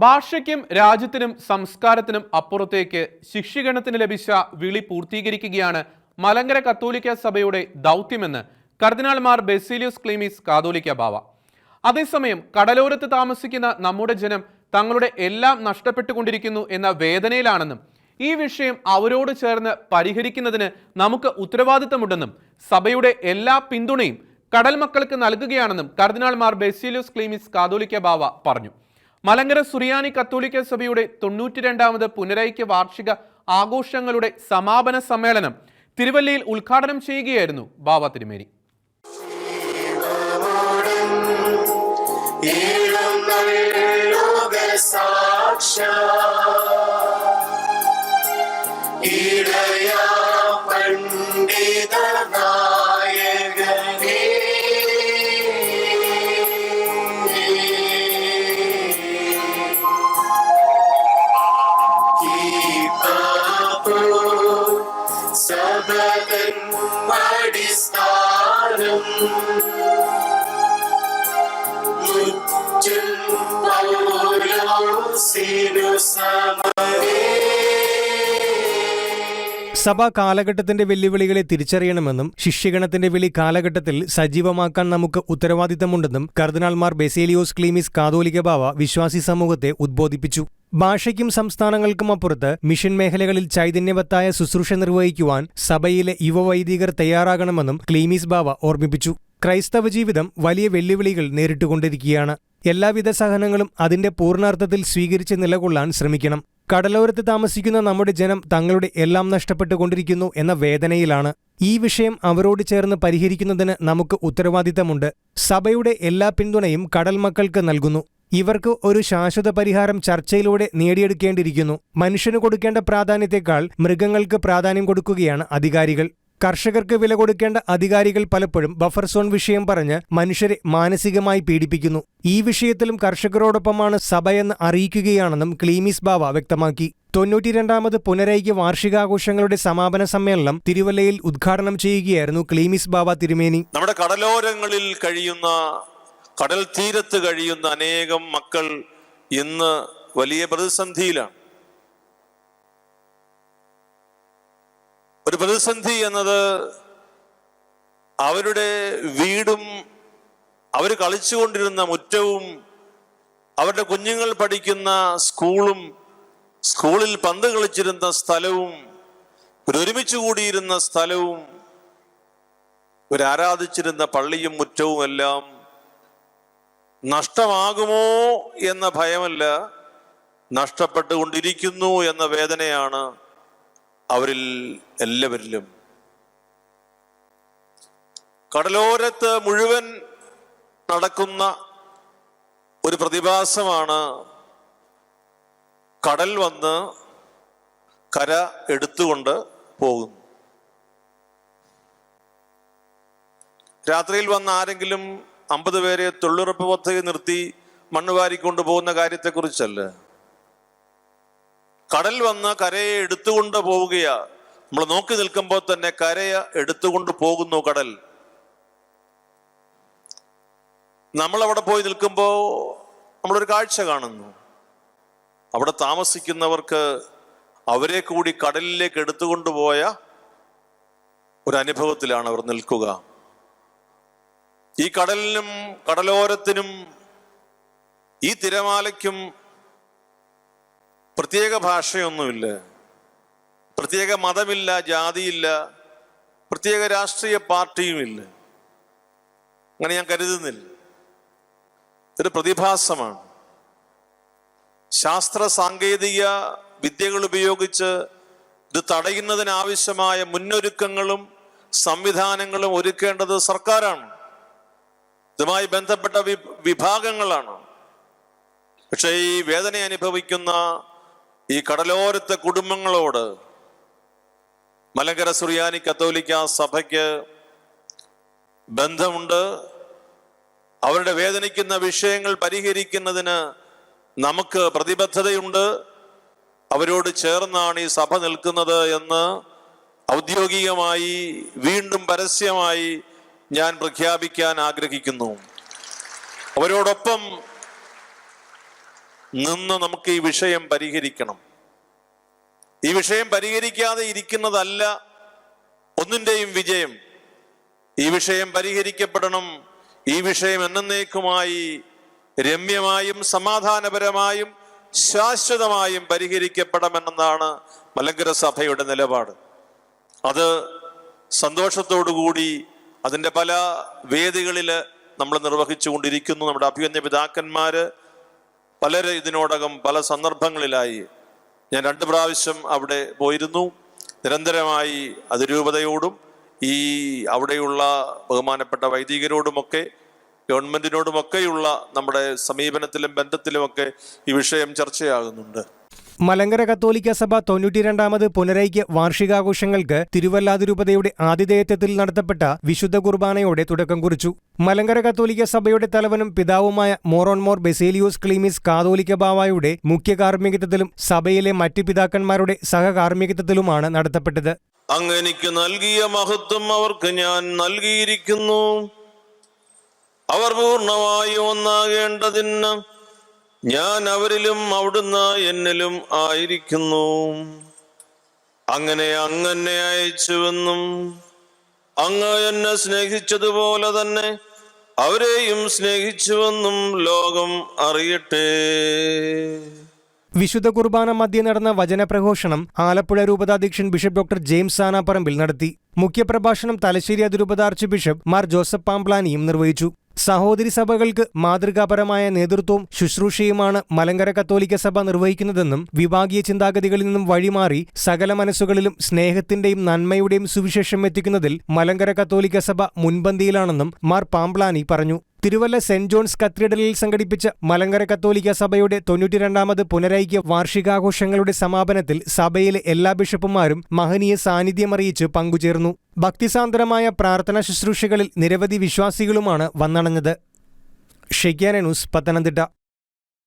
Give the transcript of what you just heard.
ഭാഷയ്ക്കും രാജ്യത്തിനും സംസ്കാരത്തിനും അപ്പുറത്തേക്ക് ശിഷ്യഗണത്തിന് ലഭിച്ച വിളി പൂർത്തീകരിക്കുകയാണ് മലങ്കര കത്തോലിക്ക സഭയുടെ ദൗത്യമെന്ന് കർദിനാൾ മാർ ബസേലിയോസ് ക്ലീമീസ് കാതോലിക്ക ബാവ. അതേസമയം കടലോരത്ത് താമസിക്കുന്ന നമ്മുടെ ജനം തങ്ങളുടെ എല്ലാം നഷ്ടപ്പെട്ടുകൊണ്ടിരിക്കുന്നു എന്ന വേദനയിലാണെന്നും ഈ വിഷയം അവരോട് ചേർന്ന് പരിഹരിക്കുന്നതിന് നമുക്ക് ഉത്തരവാദിത്തമുണ്ടെന്നും സഭയുടെ എല്ലാ പിന്തുണയും കടൽ മക്കൾക്ക് നൽകുകയാണെന്നും കർദിനാൾ മാർ ബസേലിയോസ് ക്ലീമീസ് കാതോലിക്ക ബാവ പറഞ്ഞു. മലങ്കര സുറിയാനി കത്തോലിക്ക സഭയുടെ 92ാമത് പുനരൈക്യ വാർഷിക ആഘോഷങ്ങളുടെ സമാപന സമ്മേളനം തിരുവല്ലയിൽ ഉദ്ഘാടനം ചെയ്യുകയായിരുന്നു ബാവ തിരുമേനി. സഭ കാലഘട്ടത്തിന്റെ വെല്ലുവിളികളെ തിരിച്ചറിയണമെന്നും ശിഷ്യഗണത്തിന്റെ വിളി കാലഘട്ടത്തിൽ സജീവമാക്കാൻ നമുക്ക് ഉത്തരവാദിത്തമുണ്ടെന്നും കർദിനാൾ മാർ ബസേലിയോസ് ക്ലീമീസ് കാതോലിക്ക ബാവ വിശ്വാസി സമൂഹത്തെ ഉദ്ബോധിപ്പിച്ചു. ഭാഷയ്ക്കും സംസ്ഥാനങ്ങൾക്കും അപ്പുറത്ത് മിഷൻ മേഖലകളിൽ ചൈതന്യവത്തായ ശുശ്രൂഷ നിർവഹിക്കുവാൻ സഭയിലെ യുവവൈദികർ തയ്യാറാകണമെന്നും ക്ലീമീസ് ബാവ ഓർമ്മിപ്പിച്ചു. ക്രൈസ്തവ ജീവിതം വലിയ വെല്ലുവിളികൾ നേരിട്ടുകൊണ്ടിരിക്കുകയാണ്. എല്ലാവിധ സഹനങ്ങളും അതിന്റെ പൂർണ്ണാർത്ഥത്തിൽ സ്വീകരിച്ച് നിലകൊള്ളാൻ ശ്രമിക്കണം. കടലോരത്ത് താമസിക്കുന്ന നമ്മുടെ ജനം തങ്ങളുടെ എല്ലാം നഷ്ടപ്പെട്ടുകൊണ്ടിരിക്കുന്നു എന്ന വേദനയിലാണ്. ഈ വിഷയം അവരോട് ചേർന്ന് പരിഹരിക്കുന്നതിന് നമുക്ക് ഉത്തരവാദിത്തമുണ്ട്. സഭയുടെ എല്ലാ പിന്തുണയും കടൽ മക്കൾക്ക് നൽകുന്നു. ഇവർക്ക് ഒരു ശാശ്വത പരിഹാരം ചർച്ചയിലൂടെ നേടിയെടുക്കേണ്ടിയിരിക്കുന്നു. മനുഷ്യന് കൊടുക്കേണ്ട പ്രാധാന്യത്തെക്കാൾ മൃഗങ്ങൾക്ക് പ്രാധാന്യം കൊടുക്കുകയാണ് അധികാരികൾ. കർഷകർക്ക് വില കൊടുക്കേണ്ട അധികാരികൾ പലപ്പോഴും ബഫർ സോൺ വിഷയം പറഞ്ഞ് മനുഷ്യരെ മാനസികമായി പീഡിപ്പിക്കുന്നു. ഈ വിഷയത്തിലും കർഷകരോടൊപ്പമാണ് സഭയെന്ന് അറിയിക്കുകയാണെന്നും ക്ലീമീസ് ബാവ വ്യക്തമാക്കി. 92ാമത് പുനരൈക്യ വാർഷികാഘോഷങ്ങളുടെ സമാപന സമ്മേളനം തിരുവല്ലയിൽ ഉദ്ഘാടനം ചെയ്യുകയായിരുന്നു ക്ലീമീസ് ബാവ തിരുമേനി. നമ്മുടെ കടലോരങ്ങളിൽ കഴിയുന്ന, കടൽ തീരത്ത് കഴിയുന്ന അനേകം മക്കൾ ഇന്ന് വലിയ പ്രതിസന്ധിയിലാണ്. ഒരു പ്രതിസന്ധി എന്നത് അവരുടെ വീടും അവർ കളിച്ചുകൊണ്ടിരുന്ന മുറ്റവും അവരുടെ കുഞ്ഞുങ്ങൾ പഠിക്കുന്ന സ്കൂളും സ്കൂളിൽ പന്ത് കളിച്ചിരുന്ന സ്ഥലവും ഒരുമിച്ച് കൂടിയിരുന്ന സ്ഥലവും ആരാധിച്ചിരുന്ന പള്ളിയും മുറ്റവും എല്ലാം നഷ്ടമാകുമോ എന്ന ഭയമല്ല, നഷ്ടപ്പെട്ടുകൊണ്ടിരിക്കുന്നു എന്ന വേദനയാണ് അവരിൽ എല്ലാവരിലും. കടലോരത്ത് മുഴുവൻ നടക്കുന്ന ഒരു പ്രതിഭാസമാണ് കടൽ വന്ന് കര എടുത്തുകൊണ്ട് പോകുന്നു. രാത്രിയിൽ വന്ന ആരെങ്കിലും 50 പേരെ തൊഴിലുറപ്പ് പദ്ധതി നിർത്തി മണ്ണ് വാരിക്കൊണ്ട് പോകുന്ന കാര്യത്തെക്കുറിച്ചല്ല. കടൽ വന്ന് കരയെ എടുത്തുകൊണ്ട് പോവുകയാ. നമ്മൾ നോക്കി നിൽക്കുമ്പോൾ തന്നെ കരയെ എടുത്തുകൊണ്ട് പോകുന്നു കടൽ. നമ്മളവിടെ പോയി നിൽക്കുമ്പോൾ നമ്മളൊരു കാഴ്ച കാണുന്നു. അവിടെ താമസിക്കുന്നവർക്ക് അവരെ കൂടി കടലിലേക്ക് എടുത്തുകൊണ്ടുപോയ ഒരു അനുഭവത്തിലാണ് അവർ നിൽക്കുക. ഈ കടലിനും കടലോരത്തിനും ഈ തിരമാലയ്ക്കും പ്രത്യേക ഭാഷയൊന്നുമില്ല, പ്രത്യേക മതമില്ല, ജാതിയില്ല, പ്രത്യേക രാഷ്ട്രീയ പാർട്ടിയുമില്ല. അങ്ങനെ ഞാൻ കരുതുന്നില്ല. ഇതൊരു പ്രതിഭാസമാണ്. ശാസ്ത്ര സാങ്കേതിക വിദ്യകൾ ഉപയോഗിച്ച് ഇത് തടയുന്നതിനാവശ്യമായ മുന്നൊരുക്കങ്ങളും സംവിധാനങ്ങളും ഒരുക്കേണ്ടത് സർക്കാരാണ്, ഇതുമായി ബന്ധപ്പെട്ട വിഭാഗങ്ങളാണ്. പക്ഷേ ഈ വേദന അനുഭവിക്കുന്ന ഈ കടലോരത്തെ കുടുംബങ്ങളോട് മലങ്കര സുറിയാനി കത്തോലിക്ക സഭയ്ക്ക് ബന്ധമുണ്ട്. അവരുടെ വേദനിക്കുന്ന വിഷയങ്ങൾ പരിഹരിക്കുന്നതിന് നമുക്ക് പ്രതിബദ്ധതയുണ്ട്. അവരോട് ചേർന്നാണ് ഈ സഭ നിൽക്കുന്നത് എന്ന് ഔദ്യോഗികമായി വീണ്ടും പരസ്യമായി ഞാൻ പ്രഖ്യാപിക്കാൻ ആഗ്രഹിക്കുന്നു. അവരോടൊപ്പം നിന്ന് നമുക്ക് ഈ വിഷയം പരിഹരിക്കണം. ഈ വിഷയം പരിഹരിക്കാതെ ഇരിക്കുന്നതല്ല ഒന്നിന്റെയും വിജയം. ഈ വിഷയം പരിഹരിക്കപ്പെടണം. ഈ വിഷയം എന്നേക്കുമായി രമ്യമായും സമാധാനപരമായും ശാശ്വതമായും പരിഹരിക്കപ്പെടണമെന്നാണ് മലങ്കര സഭയുടെ നിലപാട്. അത് സന്തോഷത്തോടുകൂടി അതിൻ്റെ പല വേദികളിൽ നമ്മൾ നിർവഹിച്ചു കൊണ്ടിരിക്കുന്നു. നമ്മുടെ അഭിവന്യ പിതാക്കന്മാര് പലരും ഇതിനോടകം പല സന്ദർഭങ്ങളിലായി, ഞാൻ 2 പ്രാവശ്യം അവിടെ പോയിരുന്നു. നിരന്തരമായി അതിരൂപതയോടും ഈ അവിടെയുള്ള ബഹുമാനപ്പെട്ട വൈദികരോടുമൊക്കെ ഗവൺമെന്റിനോടുമൊക്കെയുള്ള നമ്മുടെ സമീപനത്തിലും ബന്ധത്തിലുമൊക്കെ ഈ വിഷയം ചർച്ചയാകുന്നുണ്ട്. മലങ്കര കത്തോലിക്ക സഭ 92ാമത് പുനരൈക്യ വാർഷികാഘോഷങ്ങൾക്ക് തിരുവല്ല അതിരൂപതയുടെ ആതിഥേയത്വത്തിൽ നടത്തപ്പെട്ട വിശുദ്ധ കുർബാനയോടെ തുടക്കം കുറിച്ചു. മലങ്കര കത്തോലിക്ക സഭയുടെ തലവനും പിതാവുമായ മോറോൻമോർ ബെസേലിയോസ് ക്ലീമീസ് കാതോലിക്ക ബാവായുടെ മുഖ്യ കാർമ്മികത്വത്തിലും സഭയിലെ മറ്റു പിതാക്കന്മാരുടെ സഹകാർമ്മികത്വത്തിലുമാണ് നടത്തപ്പെട്ടത്. അങ്ങ് എനിക്ക് നൽകിയ മഹത്വം അവർക്ക് ഞാൻ നൽകിയിരിക്കുന്നു. അവർ പൂർണ്ണമായി ഒന്നാകേണ്ടതിന് ഞാൻ അവരിലും അവിടുന്ന് എന്നിലും ആയിരിക്കുന്നു. അങ്ങനെ അങ്ങെന്നെ അയച്ചുവെന്നും അങ്ങ് എന്നെ സ്നേഹിച്ചതുപോലെ തന്നെ അവരെയും സ്നേഹിച്ചുവെന്നും ലോകം അറിയട്ടെ. വിശുദ്ധ കുർബാന മധ്യേ നടന്ന വചനപ്രഘോഷണം ആലപ്പുഴ രൂപതാധ്യക്ഷൻ ബിഷപ്പ് ഡോക്ടർ ജെയിംസ് ആനാപ്പറമ്പിൽ നടത്തി. മുഖ്യപ്രഭാഷണം തലശ്ശേരി അതിരൂപത ആർച്ച് ബിഷപ്പ് മാർ ജോസഫ് പാംപ്ലാനിയും നിർവഹിച്ചു. സഹോദരി സഭകൾക്ക് മാതൃകാപരമായ നേതൃത്വവും ശുശ്രൂഷയുമാണ് മലങ്കര കത്തോലിക്ക സഭ നിർവഹിക്കുന്നതെന്നും വിഭാഗീയ ചിന്താഗതികളിൽ നിന്നും വഴിമാറി സകല മനസ്സുകളിലും സ്നേഹത്തിന്റെയും നന്മയുടെയും സുവിശേഷം എത്തിക്കുന്നതിൽ മലങ്കര കത്തോലിക്ക സഭ മുൻപന്തിയിലാണെന്നും മാർ പാംപ്ലാനി പറഞ്ഞു. തിരുവല്ല സെന്റ് ജോൺസ് കത്തീഡ്രലിൽ സംഘടിപ്പിച്ച മലങ്കര കത്തോലിക്ക സഭയുടെ 92ാമത് പുനരൈക്യ വാർഷികാഘോഷങ്ങളുടെ സമാപനത്തിൽ സഭയിലെ എല്ലാ ബിഷപ്പുമാരും മഹനീയ സാന്നിധ്യമറിയിച്ച് പങ്കുചേർന്നു. ഭക്തിസാന്ദ്രമായ പ്രാർത്ഥനാ ശുശ്രൂഷകളിൽ നിരവധി വിശ്വാസികളുമാണ് വന്നണഞ്ഞത്. ഷെയ്ക്യാന ന്യൂസ്, പത്തനംതിട്ട.